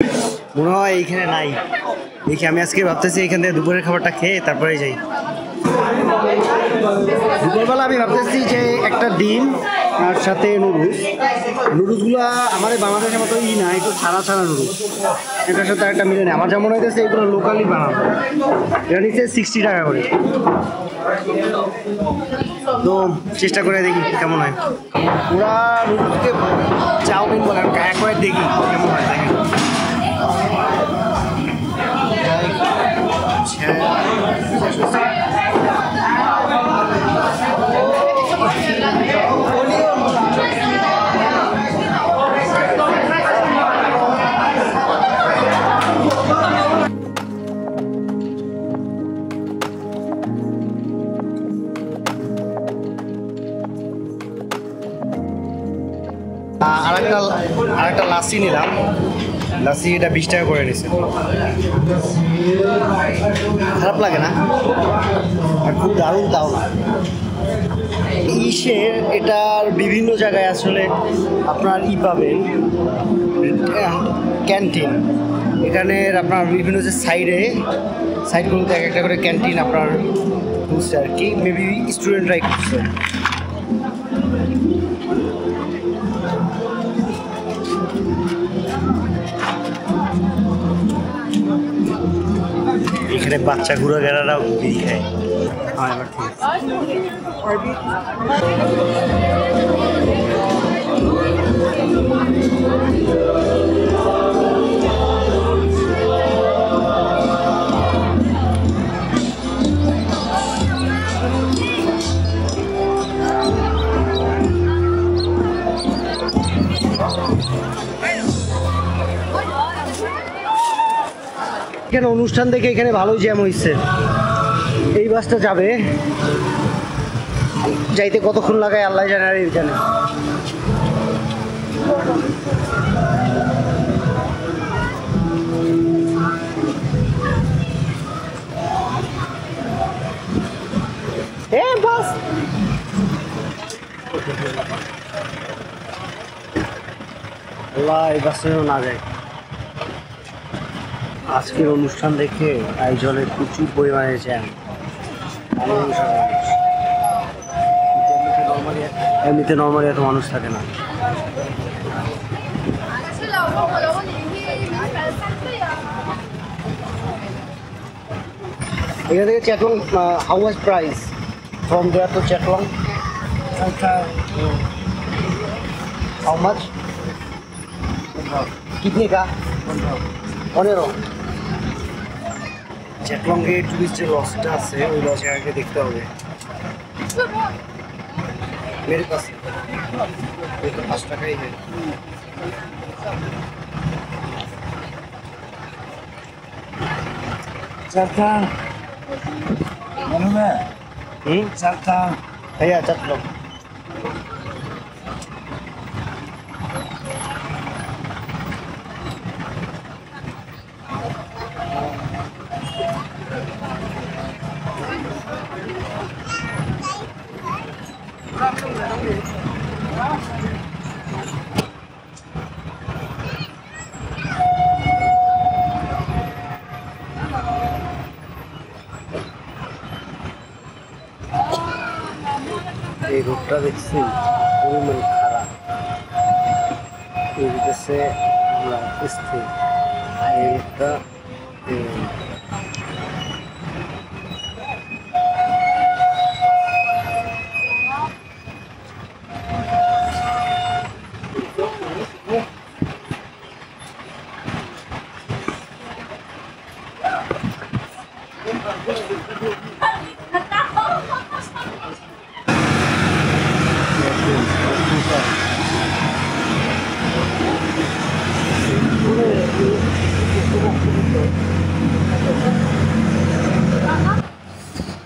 মনে হয় এইখানে নাই। দেখি আমি আজকে ভাবতেছি এইখান থেকে দুপুরের খাবারটা খেয়ে তারপরে যাই। দুপুরবেলা আমি ভাবতেছি যে একটা ডিম আর সাথে নুডলসগুলো আমাদের বাংলাদেশের মতো না, একটু ছাড়া ছাড়া নুডলস, এটার সাথে একটা মিলে নেই। আমার যেমন হইতেছে এগুলো লোকালি বানানো, এটা নিচ্ছে 60 টাকা করে। তো চেষ্টা করে দেখি কেমন হয়। পুরা নুডলসকে চাউমিন বলে এক করে দেখি কেমন হয়। দেখেন আরেকটা লাসি নিলাম। লাসি এটা 20 টাকা করে নিছে, খারাপ লাগে না আর খুব দারুণ তাও না। ইসের এটার বিভিন্ন জায়গায় আসলে আপনার পাবেন ক্যান্টিন। এখানে আপনার বিভিন্ন যে সাইডগুলোতে এক একটা করে ক্যান্টিন আপনার খুঁজছে আর কি, মেবি স্টুডেন্টরাই খুঁজছে। এখানে বাচ্চা ঘুরাঘেরারাও বিড়ি খায়। হ্যাঁ, এবার ঠিক এখানে অনুষ্ঠান দেখে এখানে ভালোই জ্যাম হয়েছে। এই বাসটা যাবে, যাইতে কতক্ষণ লাগায় আল্লাহ জানে আর জানে। বাস আল্লাহ, এই বাসটা না যায়। আজকের অনুষ্ঠান দেখে আয়োজনে প্রচুর পরিমাণে জ্যাম। এমনিতে নর্মালি এত মানুষ থাকে না। এখান থেকে Chatlang how much price from there to Chatlang? How much? কিতনে কা? 15। চ্যাটলংয়ে টুরিস্টের লসটা আছে, ওই লসে আগে দেখতে হবে। मेरे पास ये तो 5 টাকাই है। चलता मालूम है? चलता भैया चल लो। এই রোডটা দেখছি পরিমাণ খারাপ, এই দেশে আমরা স্থির। এই রোডটা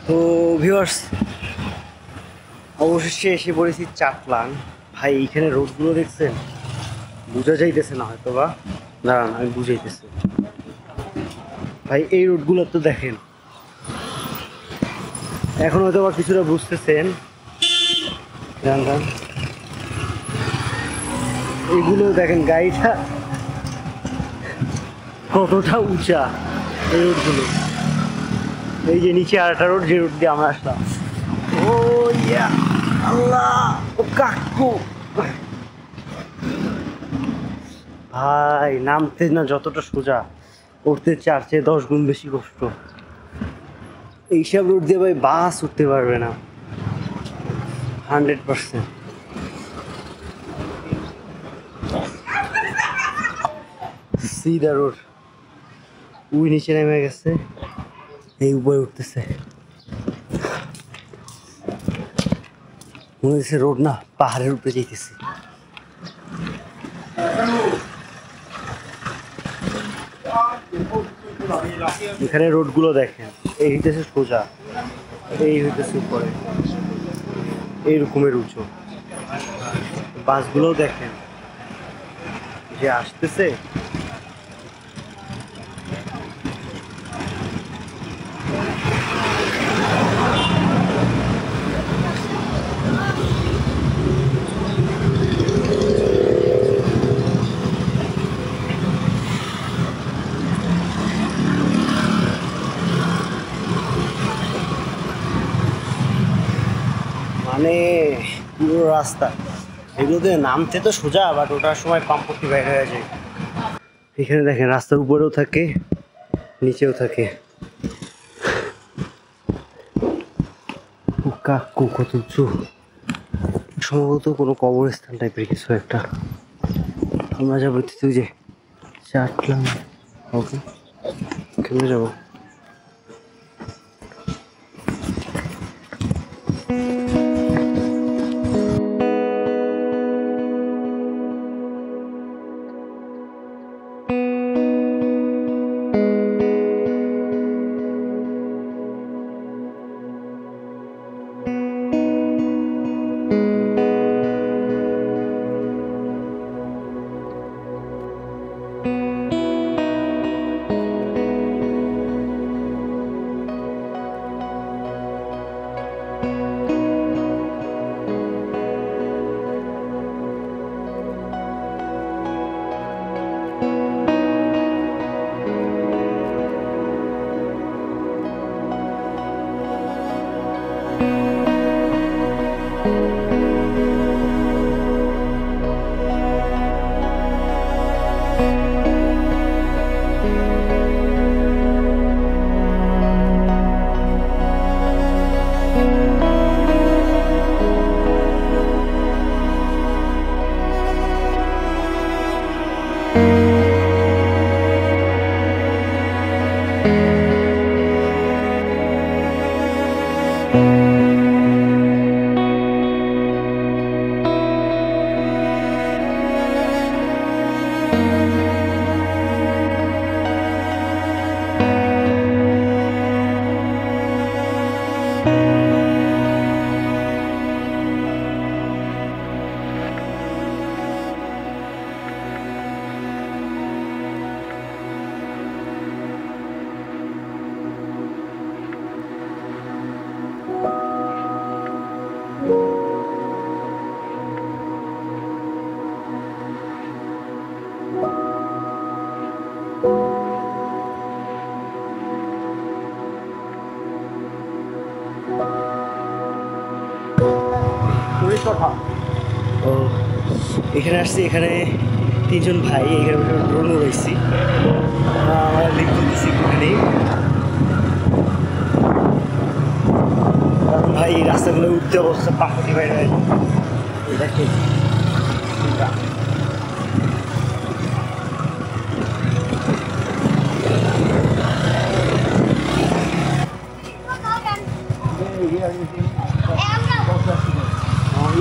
তো ভিউয়ার্স, অবশেষে এসে পড়েছি চাটলাং। ভাই এইখানে রোডগুলো দেখছেন, বোঝা যাইতেছে না হয়তো বা, দাঁড়ান আমি বুঝাইতেছি। ভাই এই রোডগুলো তো দেখেন, এখন হয়তো বা কিছুটা বুঝতেছেন। এইগুলো দেখেন, গাড়িটা কতটা উঁচা এই রোডগুলো। এই যে নিচে আরেকটা রোড, যে রোড দিয়ে আমরা আসলাম। ও ইয়া আল্লাহ, ও কাকু ভাই, নামতে না যতটা সোজা, উঠতে 4 চেয়ে 10 গুণ বেশি কষ্ট। এইসব রোড দিয়ে ভাই বাস উঠতে পারবে না 100%। সিধা রোড, ওই নিচে নেমে গেছে, এই উপরে উঠতেছে। মনে হচ্ছে রোড না, পাহাড়ের উপরে যেতেছে। এখানে রোডগুলো দেখেন, এই হইতেছে সোজা, এই হইতেছে উপরে, এইরকমের উঁচু। বাসগুলো দেখেন যে আসতেছে, মানে পুরো রাস্তা এগুলোতে নামতে তো সোজা, বাট ওটার সময় পাম্পটি বাইরে হয়ে যায়। এখানে দেখেন রাস্তার উপরেও থাকে, নিচেও থাকে। কাকু কত উঁচু, সম্ভবত কোনো কবরস্থান টাইপের কিছু একটা। আমরা যাবো তুই যে চাটলাম, ওকে কেমনে যাবো? ও এখানে আসছি, এখানে 3 জন ভাই, এখানে ড্রোন উড়াইছি, আমরা লিভ করতেছি এখানেই। কারণ ভাই এই রাস্তাগুলো উঠতে অবস্থা পাখি বাইরে দেখে।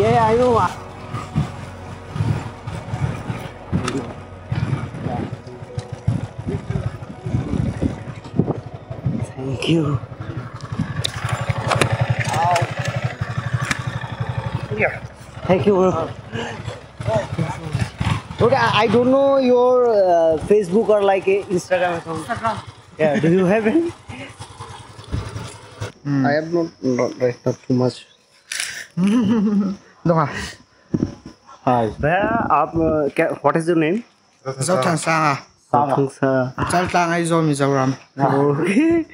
Yeah, I know. Thank you. Yeah. Thank you. Okay, I don't know your Facebook or like Instagram account. Instagram. Yeah, do you have any? I have not too much. Hi. What is your name? Zoltan Saha. Tangsa. Saltang ay zo Mizoram. Okay.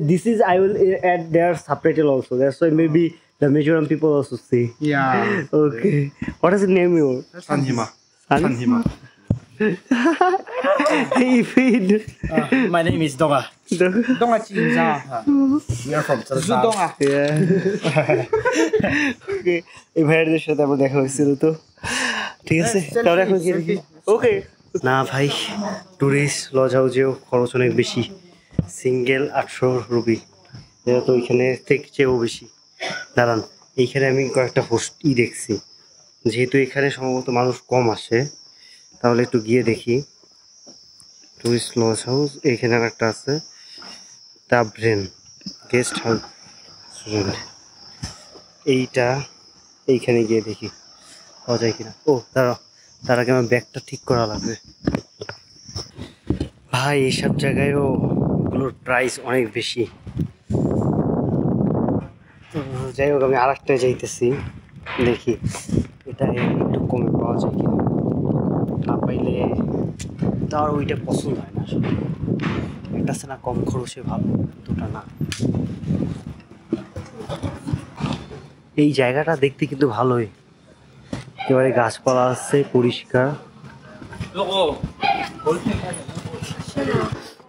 This is I will add their subtitle also. That's why maybe the Mizoram people also see. Yeah. Okay. What is the name your? Sanhima. San? Sanhima. My name is Donga. Donga Chinza. We are from Salta. Donga. Yeah. Okay. এই ভাইয়ের সাথে আমার দেখা হয়েছিল তো ঠিক আছে তাহলে এখন কি দেখি ওকে না ভাই টুরিস্ট লজ হাউসেও খরচ অনেক বেশি সিঙ্গেল 800 রুপি এটা তো ওইখানে থেকে চেয়েও বেশি দাঁড়ান এইখানে আমি কয়েকটা হোস্টই দেখছি যেহেতু এখানে সম্ভবত মানুষ কম আসে তাহলে একটু গিয়ে দেখি টুরিস্ট লজ হাউস এইখানে একটা আছে দ্য ব্রেন গেস্ট হাউস এইটা এইখানে গিয়ে দেখি পাওয়া যায় কিনা ও দাঁড়াও তার আগে আমার ব্যাগটা ঠিক করা লাগবে ভাই এইসব জায়গায়ও ওগুলোর প্রাইস অনেক বেশি যাই হোক আমি আরেকটায় যাইতেছি দেখি এটা একটু কমে পাওয়া যায় কিনা না পাইলে তার ওইটা পছন্দ হয় না আসলে একটা আছে না কম খরচে ভালো দুটা না এই জায়গাটা দেখতে কিন্তু ভালোই একেবারে গাছপালা আছে পরিষ্কার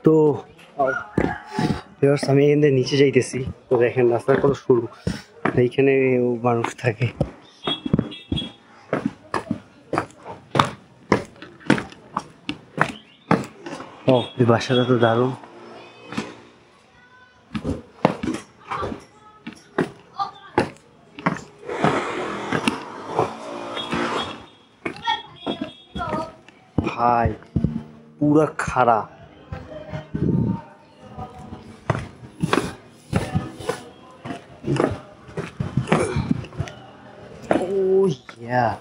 তো আমি এখান থেকে নিচে যাইতেছি তো দেখেন রাস্তার কত সরু এইখানে মানুষ থাকে ও এই বাসাটা তো দারুণ ভাই পুরা খাড়া Oh yeah.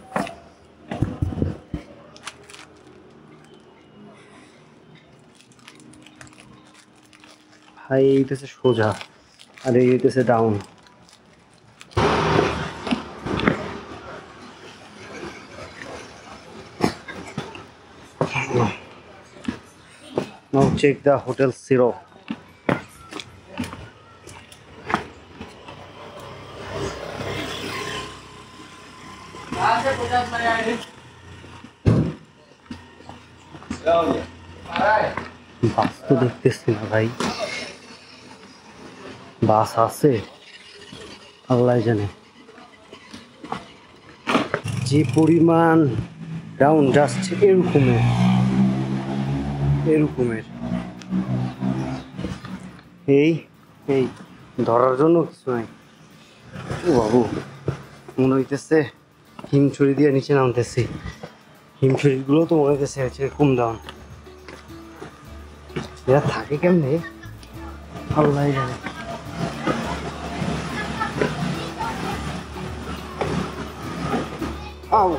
ভাই এইটাছে সোজা আর এইটাছে down Now check the hotel Zero. Bus তো দেখতেছি না ভাই বাস আছে আল্লাহ জানে যে পরিমাণ ডাউন জাস্ট এরকমের এই এই ধরার জন্য কিছু নাই ও বাবু মনে হইতেছে হিমছড়ি দিয়ে নিচে নামতেছি হিমছড়িগুলো তো মনে হইতেছে কম দাম এরা থাকে কেমনে আল্লাহ জানে আও